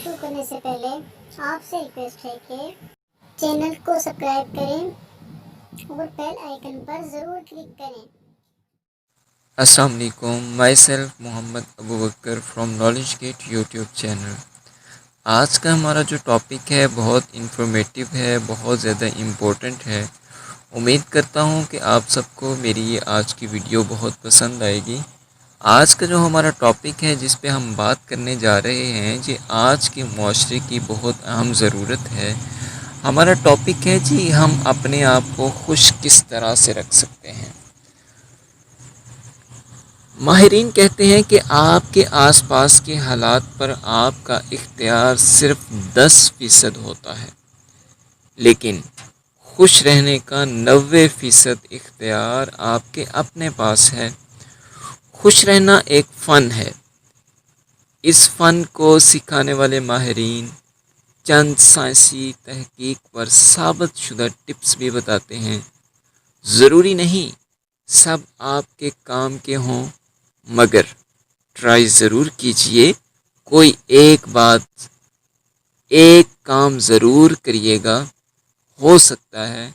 شروع کرنے سے پہلے آپ سے ریکویسٹ ہے کہ چینل کو سبسکرائب کریں اور بیل آئیکن پر ضرور کلک کریں۔ السلام علیکم، myself Muhammad Abu Bakr from Knowledge Gate YouTube channel. آج کا ہمارا جو ٹاپک ہے بہت انفارمیٹیو ہے، بہت زیادہ امپورٹنٹ ہے۔ امید کرتا ہوں کہ آپ سب کو میری یہ آج کی ویڈیو بہت پسند آئے گی۔ آج کا جو ہمارا ٹاپک ہے جس پہ ہم بات کرنے جا رہے ہیں جی آج کے معاشرے کی بہت اہم ضرورت ہے۔ ہمارا ٹاپک ہے جی ہم اپنے آپ کو خوش کس طرح سے رکھ سکتے ہیں۔ ماہرین کہتے ہیں کہ آپ کے آس پاس کے حالات پر آپ کا اختیار صرف 10% ہوتا ہے، لیکن خوش رہنے کا 90% اختیار آپ کے اپنے پاس ہے۔ خوش رہنا ایک فن ہے۔ اس فن کو سکھانے والے ماہرین چند سائنسی تحقیق پر ثابت شدہ ٹپس بھی بتاتے ہیں۔ ضروری نہیں سب آپ کے کام کے ہوں، مگر ٹرائی ضرور کیجئے۔ کوئی ایک کام ضرور کریے گا، ہو سکتا ہے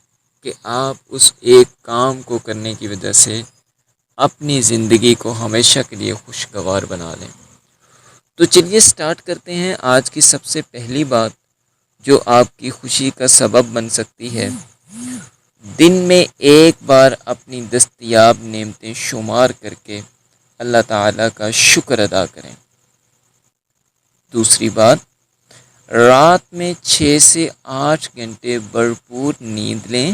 کہ آپ اس ایک کام کو کرنے کی وجہ سے اپنی زندگی کو ہمیشہ کے لیے خوشگوار بنا لیں۔ تو چلیے سٹارٹ کرتے ہیں۔ آج کی سب سے پہلی بات جو آپ کی خوشی کا سبب بن سکتی ہے، دن میں ایک بار اپنی دستیاب نعمتیں شمار کر کے اللہ تعالیٰ کا شکر ادا کریں۔ دوسری بات، رات میں 6 سے 8 گھنٹے بھرپور نیند لیں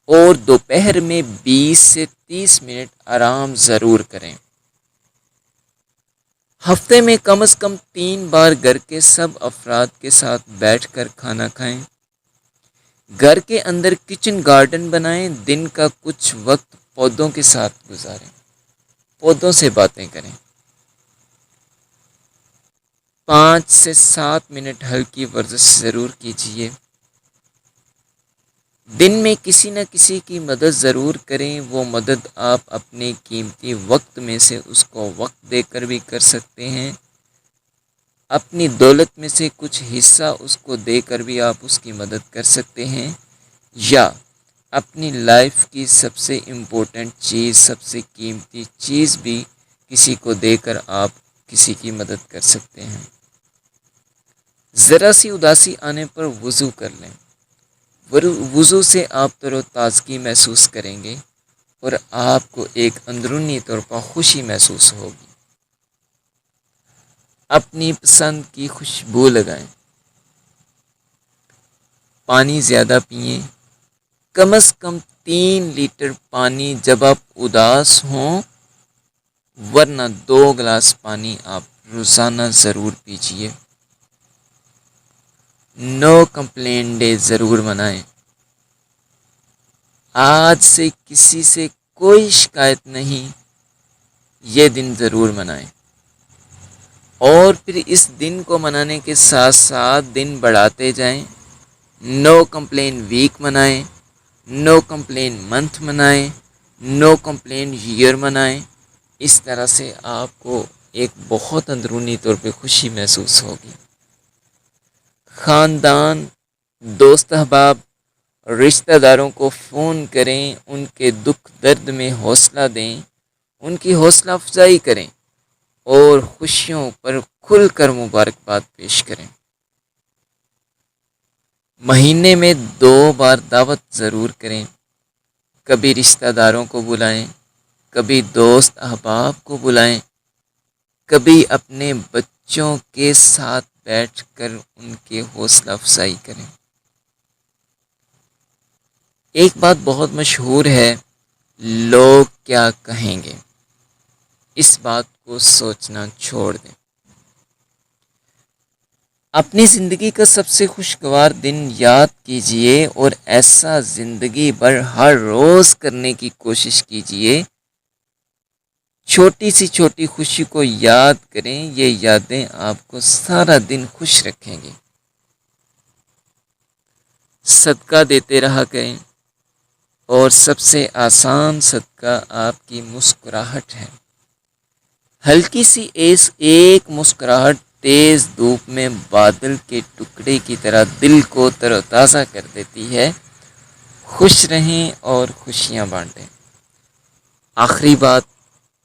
اور دوپہر میں 20 سے 30 منٹ آرام ضرور کریں۔ ہفتے میں کم از کم 3 بار گھر کے سب افراد کے ساتھ بیٹھ کر کھانا کھائیں۔ گھر کے اندر کچن گارڈن بنائیں۔ دن کا کچھ وقت پودوں کے ساتھ گزاریں، پودوں سے باتیں کریں۔ 5 سے 7 منٹ ہلکی ورزش ضرور کیجیے۔ دن میں کسی نہ کسی کی مدد ضرور کریں۔ وہ مدد آپ اپنے قیمتی وقت میں سے اس کو وقت دے کر بھی کر سکتے ہیں۔ اپنی دولت میں سے کچھ حصہ اس کو دے کر بھی آپ اس کی مدد کر سکتے ہیں، یا اپنی لائف کی سب سے امپورٹنٹ چیز، سب سے قیمتی چیز بھی کسی کو دے کر آپ کسی کی مدد کر سکتے ہیں۔ ذرا سی اداسی آنے پر وضو کر لیں۔ وضو سے آپ تر و تازگی محسوس کریں گے اور آپ کو ایک اندرونی طور پر خوشی محسوس ہوگی۔ اپنی پسند کی خوشبو لگائیں۔ پانی زیادہ پئیں، کم از کم 3 لیٹر پانی جب آپ اداس ہوں، ورنہ 2 گلاس پانی آپ روزانہ ضرور پیجیے۔ نو کمپلین ڈے ضرور منائیں۔ آج سے کسی سے کوئی شکایت نہیں، یہ دن ضرور منائیں۔ اور پھر اس دن کو منانے کے ساتھ ساتھ دن بڑھاتے جائیں۔ نو کمپلین ویک منائیں، نو کمپلین منتھ منائیں، نو کمپلین ایئر منائیں۔ اس طرح سے آپ کو ایک بہت اندرونی طور پہ خوشی محسوس ہوگی۔ خاندان، دوست احباب، رشتہ داروں کو فون کریں، ان کے دکھ درد میں حوصلہ دیں، ان کی حوصلہ افزائی کریں اور خوشیوں پر کھل کر مبارکباد پیش کریں۔ مہینے میں 2 بار دعوت ضرور کریں۔ کبھی رشتہ داروں کو بلائیں، کبھی دوست احباب کو بلائیں، کبھی اپنے بچوں کے ساتھ بیٹھ کر ان کی حوصلہ افزائی کریں۔ ایک بات بہت مشہور ہے، لوگ کیا کہیں گے؟ اس بات کو سوچنا چھوڑ دیں۔ اپنی زندگی کا سب سے خوشگوار دن یاد کیجئے اور ایسا زندگی بھر ہر روز کرنے کی کوشش کیجئے۔ چھوٹی سی چھوٹی خوشی کو یاد کریں، یہ یادیں آپ کو سارا دن خوش رکھیں گی۔ صدقہ دیتے رہا کریں، اور سب سے آسان صدقہ آپ کی مسکراہٹ ہے۔ ہلکی سی ایک مسکراہٹ تیز دھوپ میں بادل کے ٹکڑے کی طرح دل کو تر و تازہ کر دیتی ہے۔ خوش رہیں اور خوشیاں بانٹیں۔ آخری بات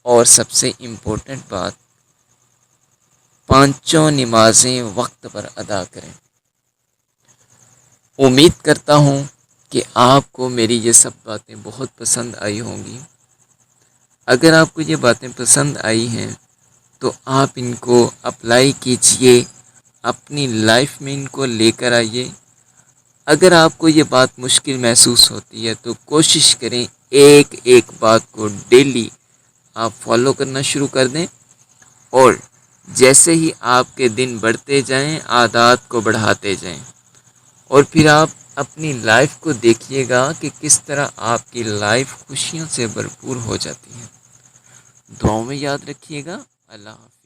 اور سب سے امپورٹنٹ بات، پانچوں نمازیں وقت پر ادا کریں۔ امید کرتا ہوں کہ آپ کو میری یہ سب باتیں بہت پسند آئی ہوں گی۔ اگر آپ کو یہ باتیں پسند آئی ہیں تو آپ ان کو اپلائی کیجئے، اپنی لائف میں ان کو لے کر آئیے۔ اگر آپ کو یہ بات مشکل محسوس ہوتی ہے تو کوشش کریں ایک ایک بات کو ڈیلی آپ فالو کرنا شروع کر دیں، اور جیسے ہی آپ کے دن بڑھتے جائیں عادات کو بڑھاتے جائیں، اور پھر آپ اپنی لائف کو دیکھیے گا کہ کس طرح آپ کی لائف خوشیوں سے بھرپور ہو جاتی ہے۔ دعاؤں میں یاد رکھیے گا۔ اللہ حافظ۔